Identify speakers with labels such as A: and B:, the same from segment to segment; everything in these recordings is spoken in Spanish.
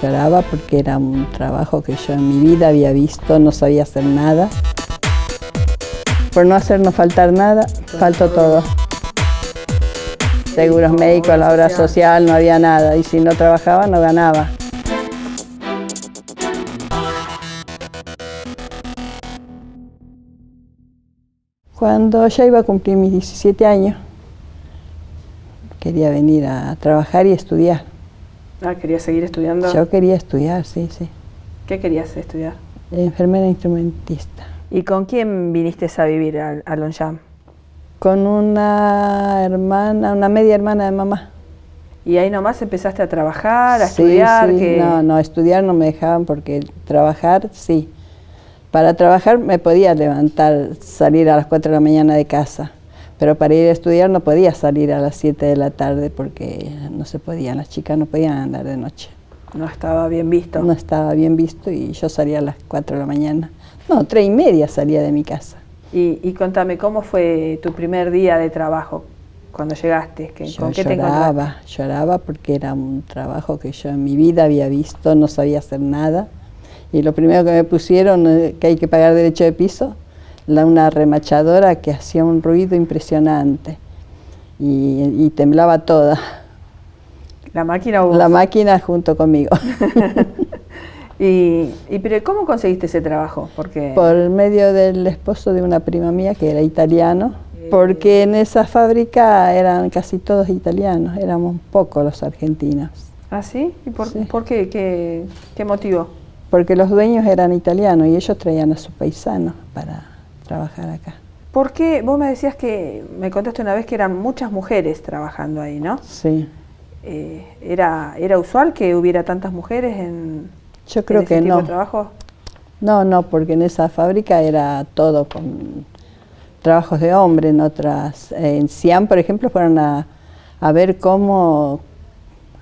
A: Lloraba porque era un trabajo que yo en mi vida había visto, no sabía hacer nada. Por no hacernos faltar nada, faltó todo. Seguros médicos, la obra social, no había nada. Y si no trabajaba, no ganaba. Cuando ya iba a cumplir mis 17 años, quería venir a trabajar y estudiar.
B: Ah, ¿querías seguir estudiando?
A: Yo quería estudiar, sí, sí.
B: ¿Qué querías estudiar?
A: Enfermera instrumentista.
B: ¿Y con quién viniste a vivir a Longchamp?
A: Con una hermana, una media hermana de mamá.
B: ¿Y ahí nomás empezaste a trabajar, a estudiar?
A: Sí.
B: Que...
A: No, estudiar no me dejaban porque trabajar, sí. Para trabajar me podía levantar, salir a las 4 de la mañana de casa. Pero para ir a estudiar no podía salir a las 7 de la tarde porque no se podían, las chicas no podían andar de noche.
B: No estaba bien visto.
A: No estaba bien visto y yo salía a las 4 de la mañana. No, 3:30 salía de mi casa.
B: Y contame, ¿cómo fue tu primer día de trabajo cuando llegaste? ¿Con qué te encontraste?
A: Lloraba porque era un trabajo que yo en mi vida había visto, no sabía hacer nada. Y lo primero que me pusieron, que hay que pagar derecho de piso, una remachadora que hacía un ruido impresionante y temblaba toda.
B: ¿La máquina o vos?
A: La máquina junto conmigo.
B: Pero ¿cómo conseguiste ese trabajo? Porque...
A: Por medio del esposo de una prima mía que era italiano, porque en esa fábrica eran casi todos italianos, éramos pocos los argentinos.
B: ¿Ah, sí? ¿Y
A: Sí.
B: por qué? ¿Qué motivo?
A: Porque los dueños eran italianos y ellos traían a sus paisanos para trabajar acá.
B: ¿Por qué? Vos me decías que, me contaste una vez que eran muchas mujeres trabajando ahí, ¿no?
A: Sí.
B: ¿Era usual que hubiera tantas mujeres en
A: Yo creo
B: ese
A: que
B: tipo
A: no.
B: de trabajo?
A: No, porque en esa fábrica era todo con trabajos de hombre. En Xi'an, por ejemplo, fueron a ver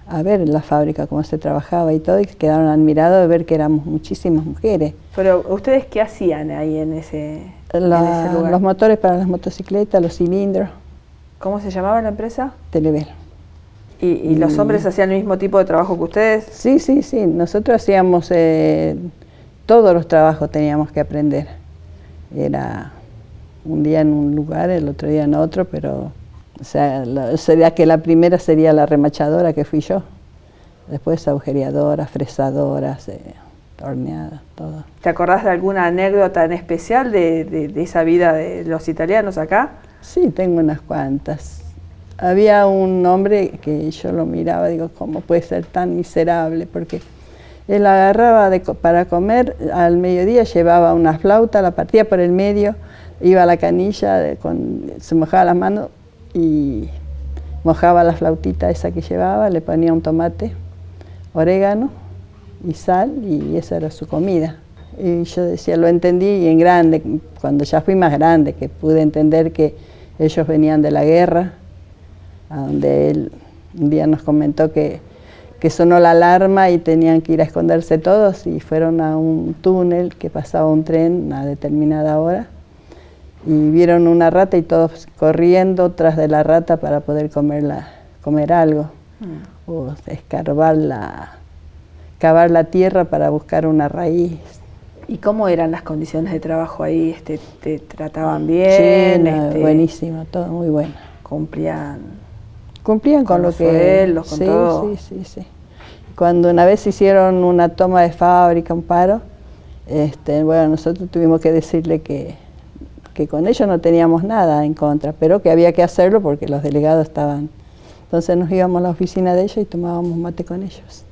A: a ver la fábrica, cómo se trabajaba y todo, y quedaron admirados de ver que éramos muchísimas mujeres.
B: Pero, ¿ustedes qué hacían ahí en ese lugar?
A: Los motores para las motocicletas, los cilindros.
B: ¿Cómo se llamaba la empresa?
A: Televel.
B: ¿Y los hombres hacían el mismo tipo de trabajo que ustedes?
A: Sí. Nosotros hacíamos todos los trabajos, teníamos que aprender. Era un día en un lugar, el otro día en otro, pero o sea, sería que la primera sería la remachadora, que fui yo. Después agujereadoras, fresadoras, horneadas, todo.
B: ¿Te acordás de alguna anécdota en especial de esa vida de los italianos acá?
A: Sí, tengo unas cuantas. Había un hombre que yo lo miraba, digo, ¿cómo puede ser tan miserable? Porque él agarraba para comer, al mediodía llevaba una flauta, la partía por el medio, iba a la canilla, se mojaba las manos y mojaba la flautita esa que llevaba, le ponía un tomate, orégano y sal y esa era su comida. Y yo decía, lo entendí y en grande, cuando ya fui más grande, que pude entender que ellos venían de la guerra, a donde él un día nos comentó que sonó la alarma y tenían que ir a esconderse todos y fueron a un túnel que pasaba un tren a determinada hora y vieron una rata y todos corriendo tras de la rata para poder comer algo o cavar la tierra para buscar una raíz.
B: ¿Y cómo eran las condiciones de trabajo ahí? ¿Te trataban bien?
A: Sí, buenísimo, todo muy bueno.
B: ¿Cumplían
A: con lo
B: los
A: que...
B: sueldos, con todo?
A: Sí. Cuando una vez hicieron una toma de fábrica, un paro, bueno, nosotros tuvimos que decirle que con ellos no teníamos nada en contra, pero que había que hacerlo porque los delegados estaban. Entonces nos íbamos a la oficina de ellos y tomábamos mate con ellos.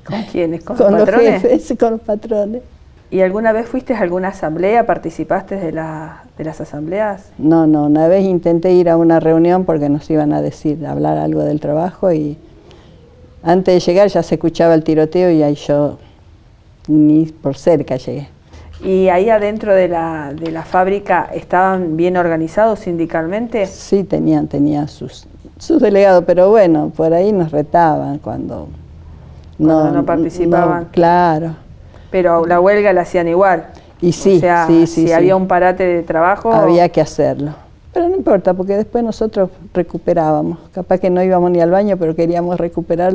B: ¿Con quiénes? ¿Con
A: los
B: patrones?
A: Jefes, con los patrones.
B: ¿Y alguna vez fuiste a alguna asamblea? ¿Participaste de las asambleas?
A: No, una vez intenté ir a una reunión porque nos iban a hablar algo del trabajo y antes de llegar ya se escuchaba el tiroteo y ahí yo ni por cerca llegué.
B: ¿Y ahí adentro de la fábrica estaban bien organizados sindicalmente?
A: Sí, tenían sus delegados, pero bueno, por ahí nos retaban cuando
B: no participaban.
A: No, claro.
B: Pero la huelga la hacían igual.
A: Y sí,
B: o sea, si había un parate de trabajo...
A: Había que hacerlo. Pero no importa, porque después nosotros recuperábamos. Capaz que no íbamos ni al baño, pero queríamos recuperar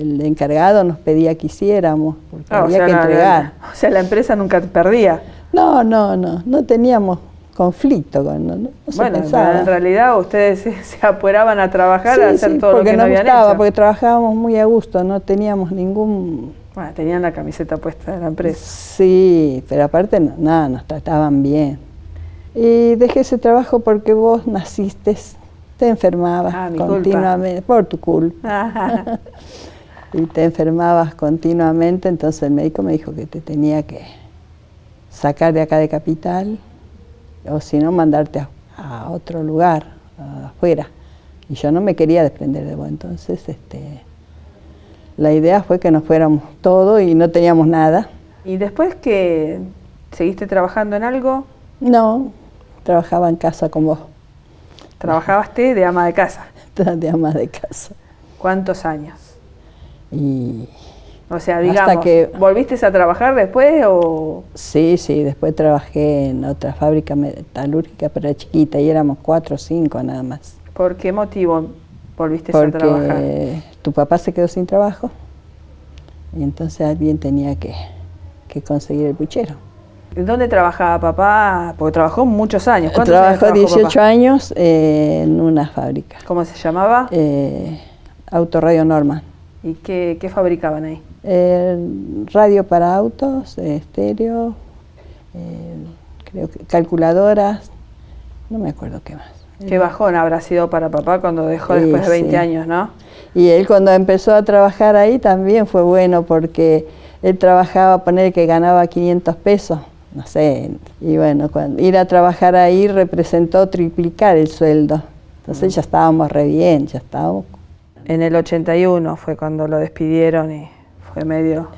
A: el encargado nos pedía que hiciéramos, porque había que entregar.
B: O sea, la empresa nunca te perdía.
A: No teníamos conflicto con no
B: bueno, en realidad ustedes se apuraban a trabajar, a hacer todo lo que no habían hecho.
A: Porque trabajábamos muy a gusto, no teníamos ningún...
B: Bueno, tenían la camiseta puesta de la empresa.
A: Sí, pero aparte nos trataban bien. Y dejé ese trabajo porque vos naciste, te enfermabas continuamente, por tu culpa. Y te enfermabas continuamente, entonces el médico me dijo que te tenía que sacar de acá de Capital, o si no, mandarte a otro lugar, afuera. Y yo no me quería desprender de vos, entonces la idea fue que nos fuéramos todos y no teníamos nada.
B: ¿Y después que seguiste trabajando en algo?
A: No, trabajaba en casa con vos.
B: ¿Trabajabas de ama de casa?
A: De ama de casa.
B: ¿Cuántos años?
A: Y...
B: O sea, digamos, ¿volviste a trabajar después o...?
A: Sí, después trabajé en otra fábrica metalúrgica, pero era chiquita, y éramos 4 o 5 nada más.
B: ¿Por qué motivo volviste a trabajar?
A: Porque tu papá se quedó sin trabajo, y entonces alguien tenía que conseguir el puchero.
B: ¿Dónde trabajaba papá? Porque trabajó muchos años. ¿Cuántos
A: trabajó
B: años
A: 18
B: papá?
A: años en una fábrica.
B: ¿Cómo se llamaba?
A: Autoradio Norman.
B: ¿Y qué fabricaban ahí?
A: Radio para autos, estéreo, creo que calculadoras, no me acuerdo qué más.
B: Qué bajón habrá sido para papá cuando dejó después de 20 años, ¿no?
A: Y él cuando empezó a trabajar ahí también fue bueno porque él trabajaba, poner que ganaba 500 pesos, no sé, y bueno, ir a trabajar ahí representó triplicar el sueldo. Entonces ya estábamos re bien, ya estábamos.
B: En el 81 fue cuando lo despidieron y fue medio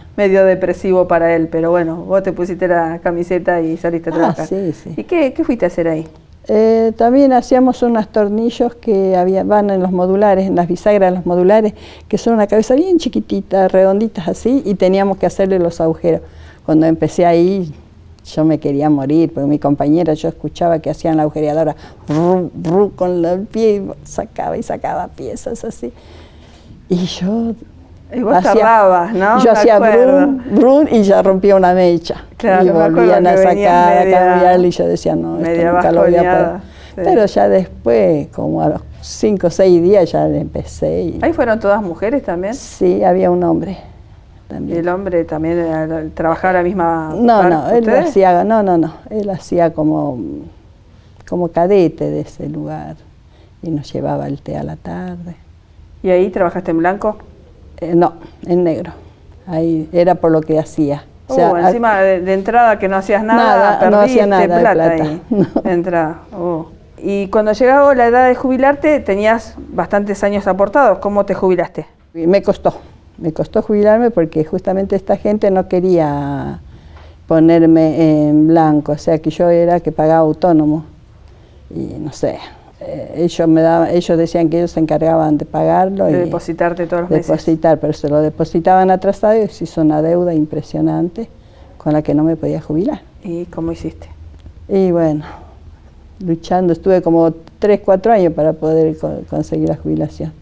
B: depresivo para él, pero bueno, vos te pusiste la camiseta y saliste a trabajar.
A: Sí.
B: ¿Y qué fuiste a hacer ahí?
A: También hacíamos unos tornillos que van en los modulares, en las bisagras de los modulares, que son una cabeza bien chiquitita, redonditas así, y teníamos que hacerle los agujeros. Cuando empecé ahí, yo me quería morir, porque mi compañera, yo escuchaba que hacían la agujereadora, con el pie, y sacaba piezas así. Y yo...
B: Y vos tardabas, ¿no?
A: Yo hacía brum, y ya rompía una mecha.
B: Claro,
A: y volvían a sacar, a cambiarle, y yo decía, no, esto nunca lo voy a poder. Sí. Pero ya después, como a los 5 o 6 días, ya empecé.
B: ¿Ahí fueron todas mujeres también?
A: Sí, había un hombre también.
B: ¿Y el hombre también trabajaba la misma
A: No, él hacía, él hacía como cadete de ese lugar, y nos llevaba el té a la tarde.
B: ¿Y ahí trabajaste en blanco?
A: No, en negro. Ahí era por lo que hacía.
B: O sea, encima de entrada que no hacías nada, perdiste
A: no hacía nada
B: plata
A: ahí.
B: No. De entrada. Y cuando llegaba la edad de jubilarte, tenías bastantes años aportados. ¿Cómo te jubilaste?
A: Me costó jubilarme porque justamente esta gente no quería ponerme en blanco, o sea que yo era que pagaba autónomo. Y no sé, ellos decían que ellos se encargaban de pagarlo.
B: De depositarte todos los meses.
A: Pero se lo depositaban atrasado y se hizo una deuda impresionante con la que no me podía jubilar.
B: ¿Y cómo hiciste?
A: Y bueno, luchando, estuve como 3 o 4 años para poder conseguir la jubilación.